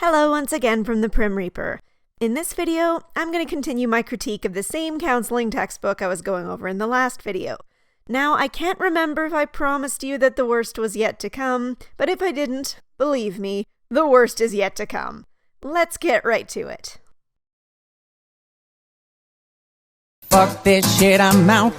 Hello once again from the Prim Reaper. In this video, I'm going to continue my critique of the same counseling textbook I was going over in the last video. Now, I can't remember if I promised you that the worst was yet to come, but if I didn't, believe me, the worst is yet to come. Let's get right to it. Fuck this shit, I'm out.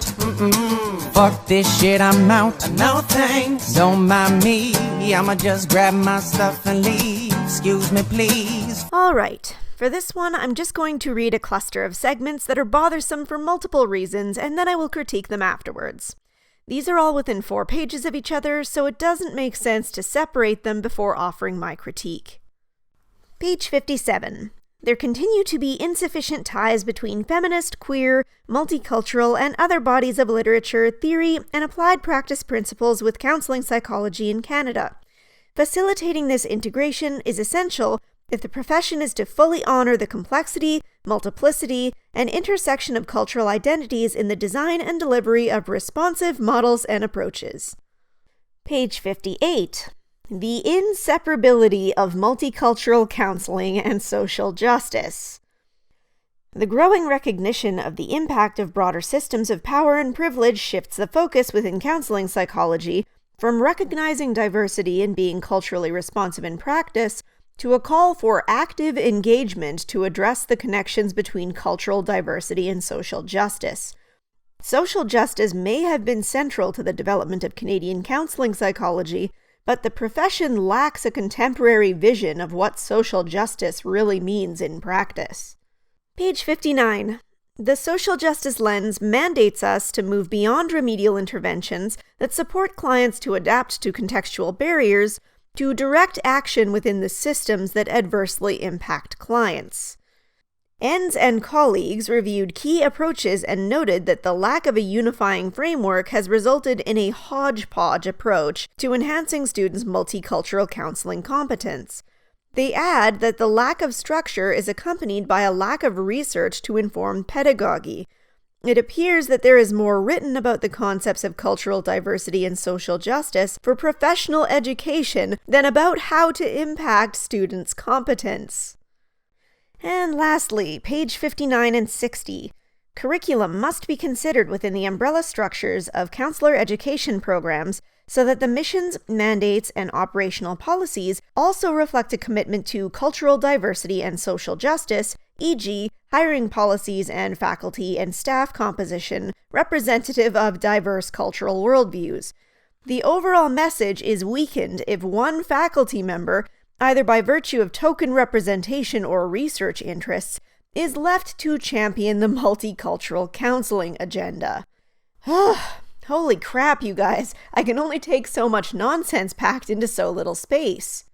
Fuck this shit, I'm out. No thanks. Don't mind me. I'ma just grab my stuff and leave. Excuse me, please. Alright, for this one, I'm just going to read a cluster of segments that are bothersome for multiple reasons, and then I will critique them afterwards. These are all within 4 pages of each other, so it doesn't make sense to separate them before offering my critique. Page 57. There continue to be insufficient ties between feminist, queer, multicultural, and other bodies of literature, theory, and applied practice principles with counseling psychology in Canada. Facilitating this integration is essential if the profession is to fully honor the complexity, multiplicity, and intersection of cultural identities in the design and delivery of responsive models and approaches. Page 58. The inseparability of multicultural counseling and social justice. The growing recognition of the impact of broader systems of power and privilege shifts the focus within counseling psychology from recognizing diversity and being culturally responsive in practice to a call for active engagement to address the connections between cultural diversity and social justice. Social justice may have been central to the development of Canadian counseling psychology, but the profession lacks a contemporary vision of what social justice really means in practice. Page 59. The social justice lens mandates us to move beyond remedial interventions that support clients to adapt to contextual barriers to direct action within the systems that adversely impact clients. Enns and colleagues reviewed key approaches and noted that the lack of a unifying framework has resulted in a hodgepodge approach to enhancing students' multicultural counseling competence. They add that the lack of structure is accompanied by a lack of research to inform pedagogy. It appears that there is more written about the concepts of cultural diversity and social justice for professional education than about how to impact students' competence. And lastly, page 59 and 60. Curriculum must be considered within the umbrella structures of counselor education programs so that the missions, mandates, and operational policies also reflect a commitment to cultural diversity and social justice, e.g., hiring policies and faculty and staff composition representative of diverse cultural worldviews. The overall message is weakened if one faculty member, either by virtue of token representation or research interests, is left to champion the multicultural counseling agenda. Holy crap, you guys. I can only take so much nonsense packed into so little space.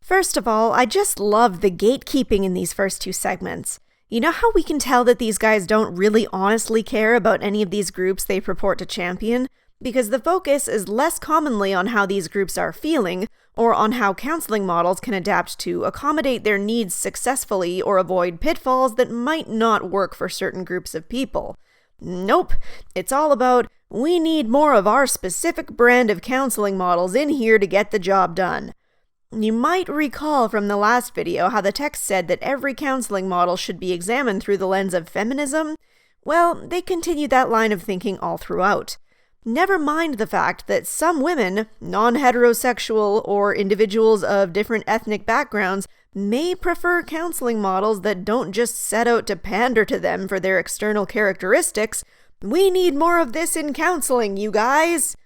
First of all, I just love the gatekeeping in these first 2 segments. You know how we can tell that these guys don't really honestly care about any of these groups they purport to champion? Because the focus is less commonly on how these groups are feeling, or on how counseling models can adapt to accommodate their needs successfully or avoid pitfalls that might not work for certain groups of people. Nope, it's all about, we need more of our specific brand of counseling models in here to get the job done. You might recall from the last video how the text said that every counseling model should be examined through the lens of feminism. Well, they continue that line of thinking all throughout. Never mind the fact that some women, non-heterosexual or individuals of different ethnic backgrounds, may prefer counseling models that don't just set out to pander to them for their external characteristics. We need more of this in counseling, you guys!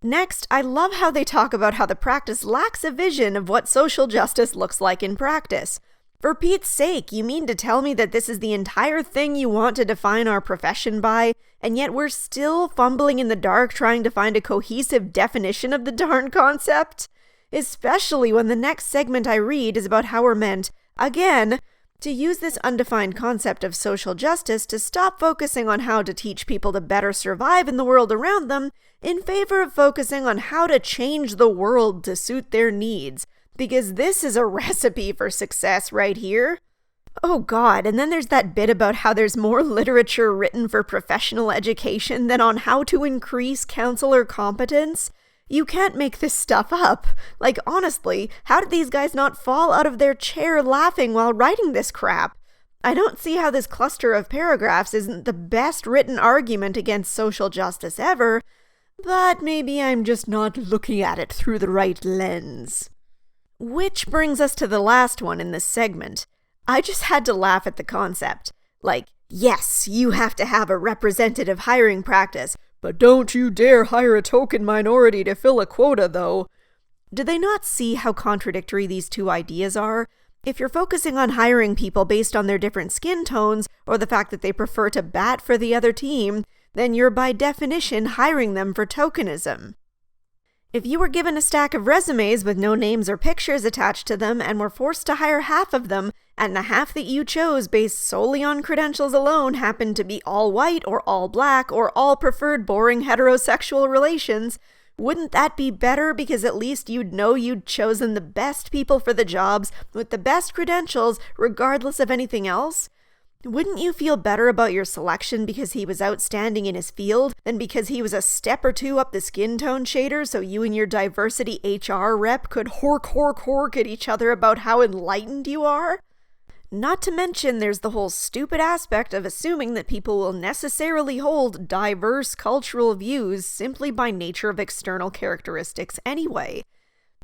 Next, I love how they talk about how the practice lacks a vision of what social justice looks like in practice. For Pete's sake, you mean to tell me that this is the entire thing you want to define our profession by, and yet we're still fumbling in the dark trying to find a cohesive definition of the darn concept? Especially when the next segment I read is about how we're meant, again, to use this undefined concept of social justice to stop focusing on how to teach people to better survive in the world around them in favor of focusing on how to change the world to suit their needs. Because this is a recipe for success right here. Oh god, and then there's that bit about how there's more literature written for professional education than on how to increase counselor competence. You can't make this stuff up. Like, honestly, how did these guys not fall out of their chair laughing while writing this crap? I don't see how this cluster of paragraphs isn't the best written argument against social justice ever, but maybe I'm just not looking at it through the right lens. Which brings us to the last one in this segment. I just had to laugh at the concept. Like, yes, you have to have a representative hiring practice, but don't you dare hire a token minority to fill a quota, though. Do they not see how contradictory these two ideas are? If you're focusing on hiring people based on their different skin tones, or the fact that they prefer to bat for the other team, then you're by definition hiring them for tokenism. If you were given a stack of resumes with no names or pictures attached to them and were forced to hire half of them, and the half that you chose based solely on credentials alone happened to be all white or all black or all preferred boring heterosexual relations, wouldn't that be better because at least you'd know you'd chosen the best people for the jobs with the best credentials regardless of anything else? Wouldn't you feel better about your selection because he was outstanding in his field than because he was a step or two up the skin tone shader so you and your diversity HR rep could hork at each other about how enlightened you are? Not to mention there's the whole stupid aspect of assuming that people will necessarily hold diverse cultural views simply by nature of external characteristics anyway.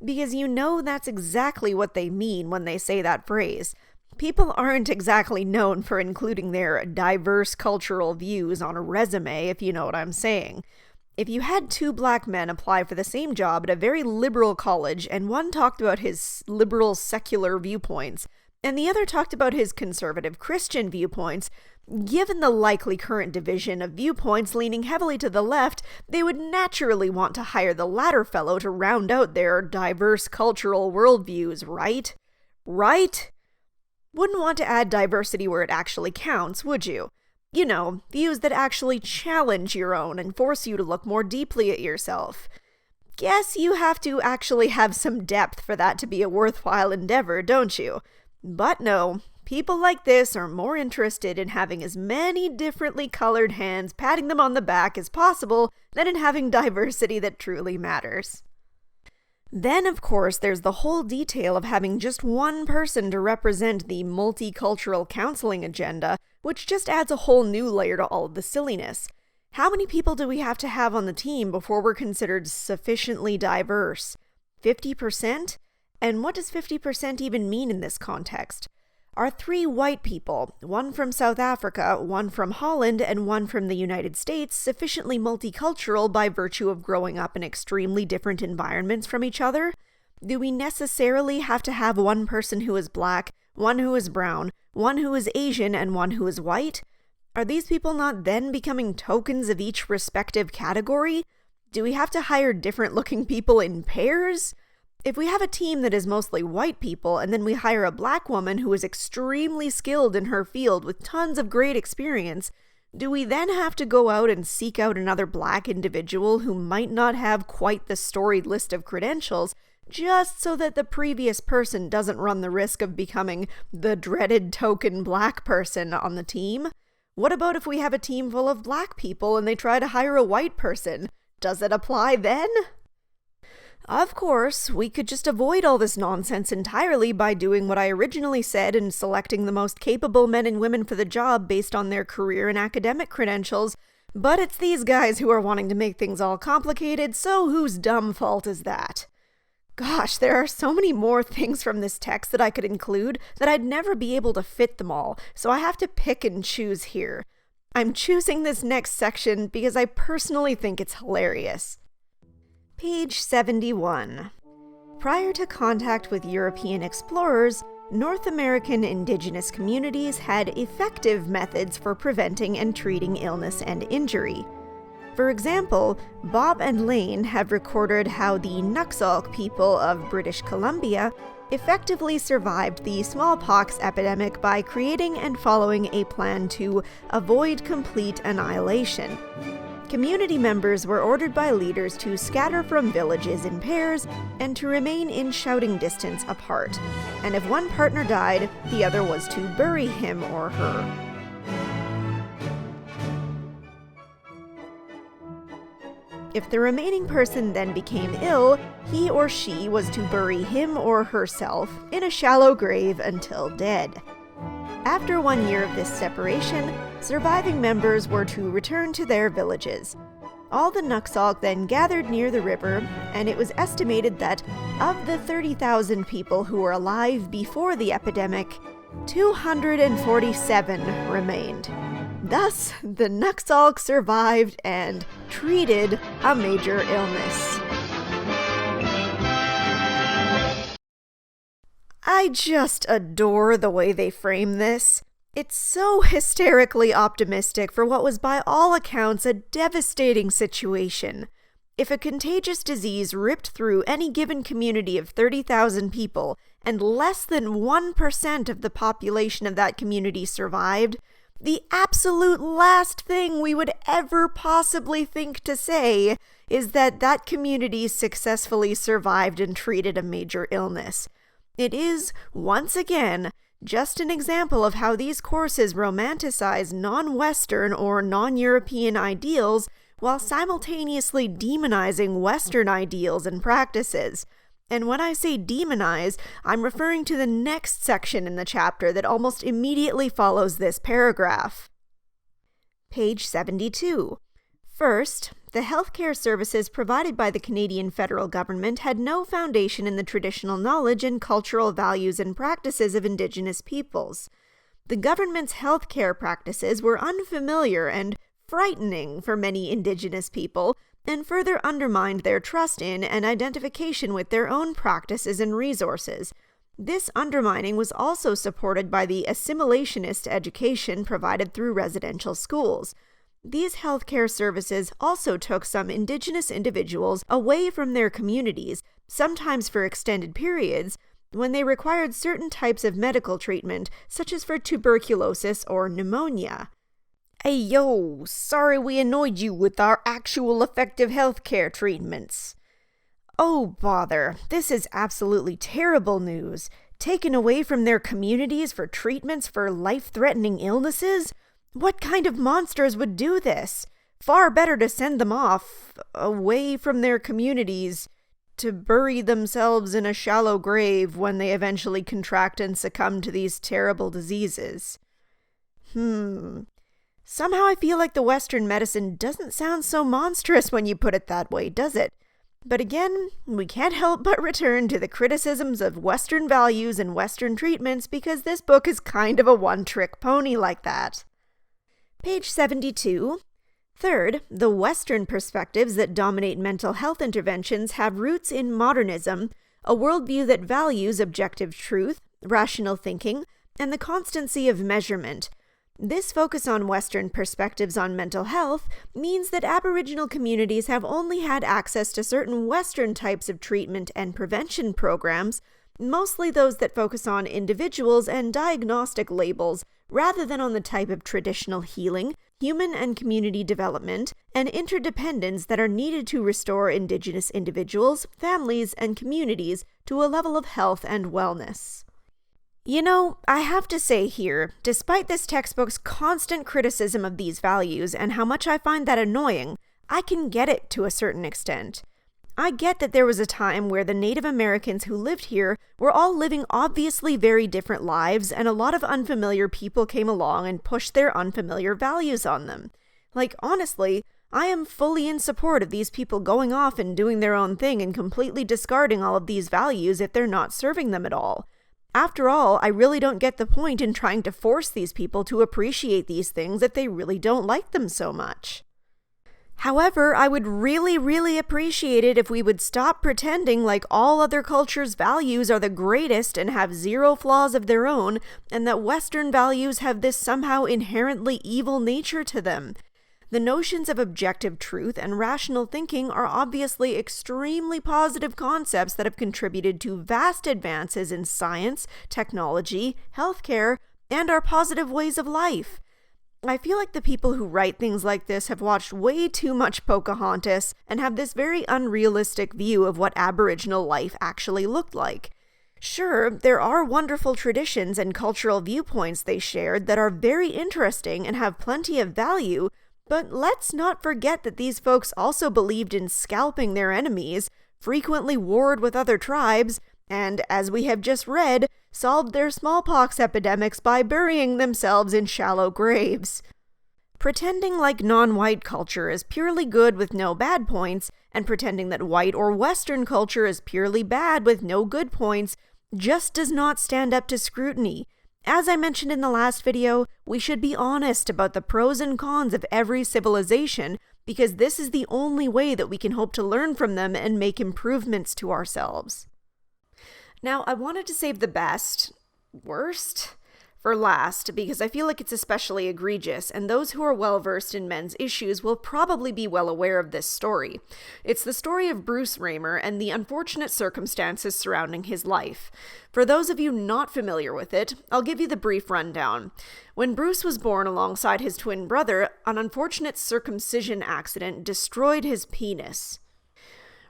Because you know that's exactly what they mean when they say that phrase. People aren't exactly known for including their diverse cultural views on a resume, if you know what I'm saying. If you had two black men apply for the same job at a very liberal college and one talked about his liberal secular viewpoints, and the other talked about his conservative Christian viewpoints, given the likely current division of viewpoints leaning heavily to the left, they would naturally want to hire the latter fellow to round out their diverse cultural worldviews, right? Right? Wouldn't want to add diversity where it actually counts, would you? You know, views that actually challenge your own and force you to look more deeply at yourself. Guess you have to actually have some depth for that to be a worthwhile endeavor, don't you? But no, people like this are more interested in having as many differently colored hands patting them on the back as possible than in having diversity that truly matters. Then, of course, there's the whole detail of having just one person to represent the multicultural counseling agenda, which just adds a whole new layer to all of the silliness. How many people do we have to have on the team before we're considered sufficiently diverse? 50%? And what does 50% even mean in this context? Are 3 white people, one from South Africa, one from Holland, and one from the United States, sufficiently multicultural by virtue of growing up in extremely different environments from each other? Do we necessarily have to have one person who is black, one who is brown, one who is Asian, and one who is white? Are these people not then becoming tokens of each respective category? Do we have to hire different-looking people in pairs? If we have a team that is mostly white people and then we hire a black woman who is extremely skilled in her field with tons of great experience, do we then have to go out and seek out another black individual who might not have quite the storied list of credentials just so that the previous person doesn't run the risk of becoming the dreaded token black person on the team? What about if we have a team full of black people and they try to hire a white person? Does it apply then? Of course, we could just avoid all this nonsense entirely by doing what I originally said and selecting the most capable men and women for the job based on their career and academic credentials, but it's these guys who are wanting to make things all complicated, so whose dumb fault is that? Gosh, there are so many more things from this text that I could include that I'd never be able to fit them all, so I have to pick and choose here. I'm choosing this next section because I personally think it's hilarious. Page 71. Prior to contact with European explorers, North American indigenous communities had effective methods for preventing and treating illness and injury. For example, Bob and Lane have recorded how the Nuxalk people of British Columbia effectively survived the smallpox epidemic by creating and following a plan to avoid complete annihilation. Community members were ordered by leaders to scatter from villages in pairs and to remain in shouting distance apart, and if one partner died, the other was to bury him or her. If the remaining person then became ill, he or she was to bury him or herself in a shallow grave until dead. After 1 year of this separation, surviving members were to return to their villages. All the Nuxalk then gathered near the river, and it was estimated that of the 30,000 people who were alive before the epidemic, 247 remained. Thus, the Nuxalk survived and treated a major illness. I just adore the way they frame this. It's so hysterically optimistic for what was by all accounts a devastating situation. If a contagious disease ripped through any given community of 30,000 people and less than 1% of the population of that community survived, the absolute last thing we would ever possibly think to say is that that community successfully survived and treated a major illness. It is, once again, just an example of how these courses romanticize non-Western or non-European ideals while simultaneously demonizing Western ideals and practices. And when I say demonize, I'm referring to the next section in the chapter that almost immediately follows this paragraph. Page 72. First, the healthcare services provided by the Canadian federal government had no foundation in the traditional knowledge and cultural values and practices of Indigenous peoples. The government's healthcare practices were unfamiliar and frightening for many Indigenous people, and further undermined their trust in and identification with their own practices and resources. This undermining was also supported by the assimilationist education provided through residential schools. These healthcare services also took some Indigenous individuals away from their communities, sometimes for extended periods, when they required certain types of medical treatment, such as for tuberculosis or pneumonia. Hey yo, sorry we annoyed you with our actual effective healthcare treatments. Oh bother, this is absolutely terrible news. Taken away from their communities for treatments for life-threatening illnesses? What kind of monsters would do this? Far better to send them off, away from their communities, to bury themselves in a shallow grave when they eventually contract and succumb to these terrible diseases. Somehow I feel like the Western medicine doesn't sound so monstrous when you put it that way, does it? But again, we can't help but return to the criticisms of Western values and Western treatments because this book is kind of a one-trick pony like that. Page 72. Third, the Western perspectives that dominate mental health interventions have roots in modernism, a worldview that values objective truth, rational thinking, and the constancy of measurement. This focus on Western perspectives on mental health means that Aboriginal communities have only had access to certain Western types of treatment and prevention programs, mostly those that focus on individuals and diagnostic labels, rather than on the type of traditional healing, human and community development, and interdependence that are needed to restore Indigenous individuals, families, and communities to a level of health and wellness. You know, I have to say here, despite this textbook's constant criticism of these values and how much I find that annoying, I can get it to a certain extent. I get that there was a time where the Native Americans who lived here were all living obviously very different lives, and a lot of unfamiliar people came along and pushed their unfamiliar values on them. Like, honestly, I am fully in support of these people going off and doing their own thing and completely discarding all of these values if they're not serving them at all. After all, I really don't get the point in trying to force these people to appreciate these things if they really don't like them so much. However, I would really appreciate it if we would stop pretending like all other cultures' values are the greatest and have zero flaws of their own, and that Western values have this somehow inherently evil nature to them. The notions of objective truth and rational thinking are obviously extremely positive concepts that have contributed to vast advances in science, technology, healthcare, and our positive ways of life. I feel like the people who write things like this have watched way too much Pocahontas and have this very unrealistic view of what Aboriginal life actually looked like. Sure, there are wonderful traditions and cultural viewpoints they shared that are very interesting and have plenty of value, But let's not forget that these folks also believed in scalping their enemies, frequently warred with other tribes, and, as we have just read, solved their smallpox epidemics by burying themselves in shallow graves. Pretending like non-white culture is purely good with no bad points, and pretending that white or Western culture is purely bad with no good points, just does not stand up to scrutiny. As I mentioned in the last video, we should be honest about the pros and cons of every civilization, because this is the only way that we can hope to learn from them and make improvements to ourselves. Now, I wanted to save the worst, for last, because I feel like it's especially egregious, and those who are well-versed in men's issues will probably be well aware of this story. It's the story of Bruce Reimer and the unfortunate circumstances surrounding his life. For those of you not familiar with it, I'll give you the brief rundown. When Bruce was born alongside his twin brother, an unfortunate circumcision accident destroyed his penis.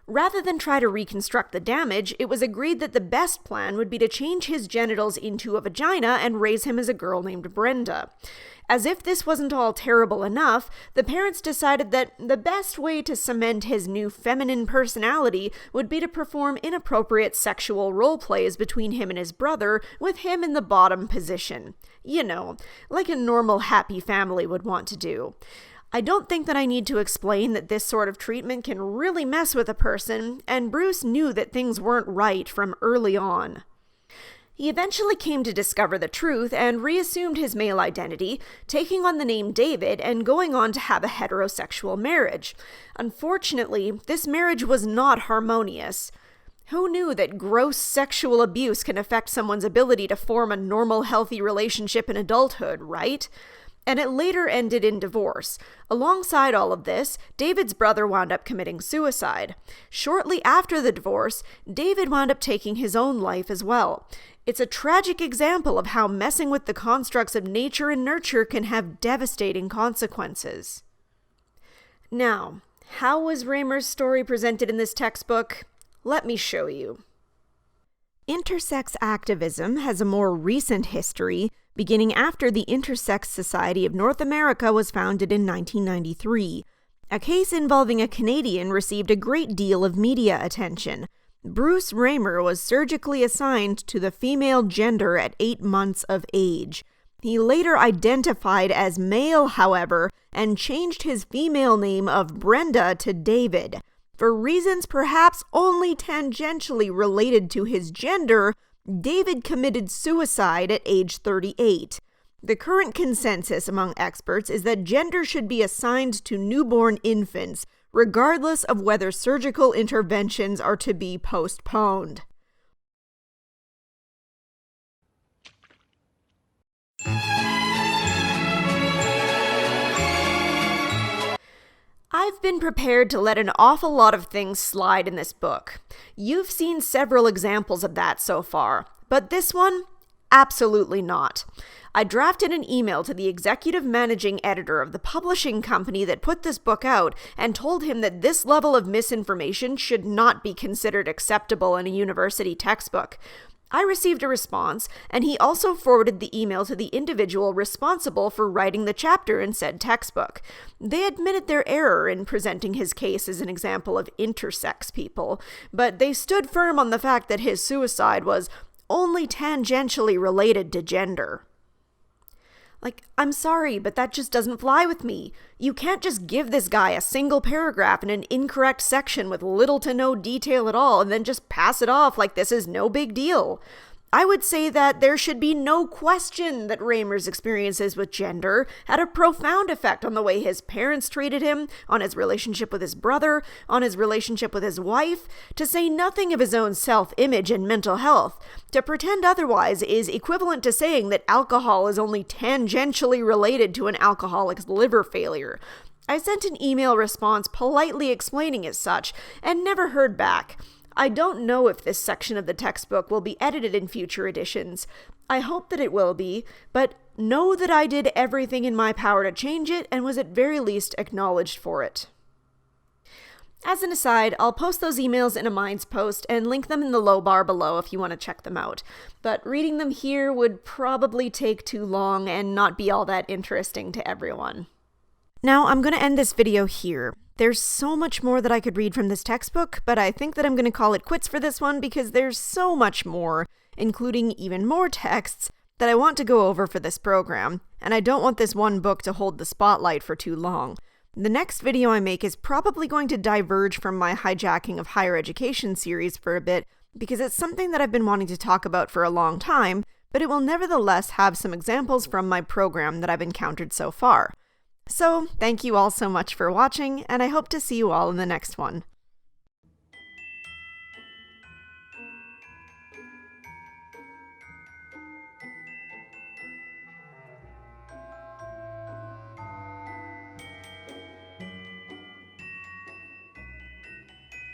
Rather than try to reconstruct the damage, it was agreed that the best plan would be to change his genitals into a vagina and raise him as a girl named Brenda. As if this wasn't all terrible enough, the parents decided that the best way to cement his new feminine personality would be to perform inappropriate sexual role plays between him and his brother, with him in the bottom position. You know, like a normal happy family would want to do. I don't think that I need to explain that this sort of treatment can really mess with a person, and Bruce knew that things weren't right from early on. He eventually came to discover the truth and reassumed his male identity, taking on the name David and going on to have a heterosexual marriage. Unfortunately, this marriage was not harmonious. Who knew that gross sexual abuse can affect someone's ability to form a normal, healthy relationship in adulthood, right? And it later ended in divorce. Alongside all of this, David's brother wound up committing suicide. Shortly after the divorce, David wound up taking his own life as well. It's a tragic example of how messing with the constructs of nature and nurture can have devastating consequences. Now, how was Reimer's story presented in this textbook? Let me show you. Intersex activism has a more recent history, beginning after the Intersex Society of North America was founded in 1993. A case involving a Canadian received a great deal of media attention. Bruce Reimer was surgically assigned to the female gender at 8 months of age. He later identified as male, however, and changed his female name of Brenda to David. For reasons perhaps only tangentially related to his gender, David committed suicide at age 38. The current consensus among experts is that gender should be assigned to newborn infants, regardless of whether surgical interventions are to be postponed. I've been prepared to let an awful lot of things slide in this book. You've seen several examples of that so far, but this one, absolutely not. I drafted an email to the executive managing editor of the publishing company that put this book out and told him that this level of misinformation should not be considered acceptable in a university textbook. I received a response, and he also forwarded the email to the individual responsible for writing the chapter in said textbook. They admitted their error in presenting his case as an example of intersex people, but they stood firm on the fact that his suicide was only tangentially related to gender. I'm sorry, but that just doesn't fly with me. You can't just give this guy a single paragraph in an incorrect section with little to no detail at all and then just pass it off like this is no big deal. I would say that there should be no question that Reimer's experiences with gender had a profound effect on the way his parents treated him, on his relationship with his brother, on his relationship with his wife, to say nothing of his own self-image and mental health. To pretend otherwise is equivalent to saying that alcohol is only tangentially related to an alcoholic's liver failure. I sent an email response politely explaining as such, and never heard back. I don't know if this section of the textbook will be edited in future editions. I hope that it will be, but know that I did everything in my power to change it and was at very least acknowledged for it. As an aside, I'll post those emails in a Minds post and link them in the low bar below if you want to check them out. But reading them here would probably take too long and not be all that interesting to everyone. Now, I'm going to end this video here. There's so much more that I could read from this textbook, but I think that I'm going to call it quits for this one because there's so much more, including even more texts, that I want to go over for this program, and I don't want this one book to hold the spotlight for too long. The next video I make is probably going to diverge from my Hijacking of Higher Education series for a bit, because it's something that I've been wanting to talk about for a long time, but it will nevertheless have some examples from my program that I've encountered so far. So, thank you all so much for watching, and I hope to see you all in the next one.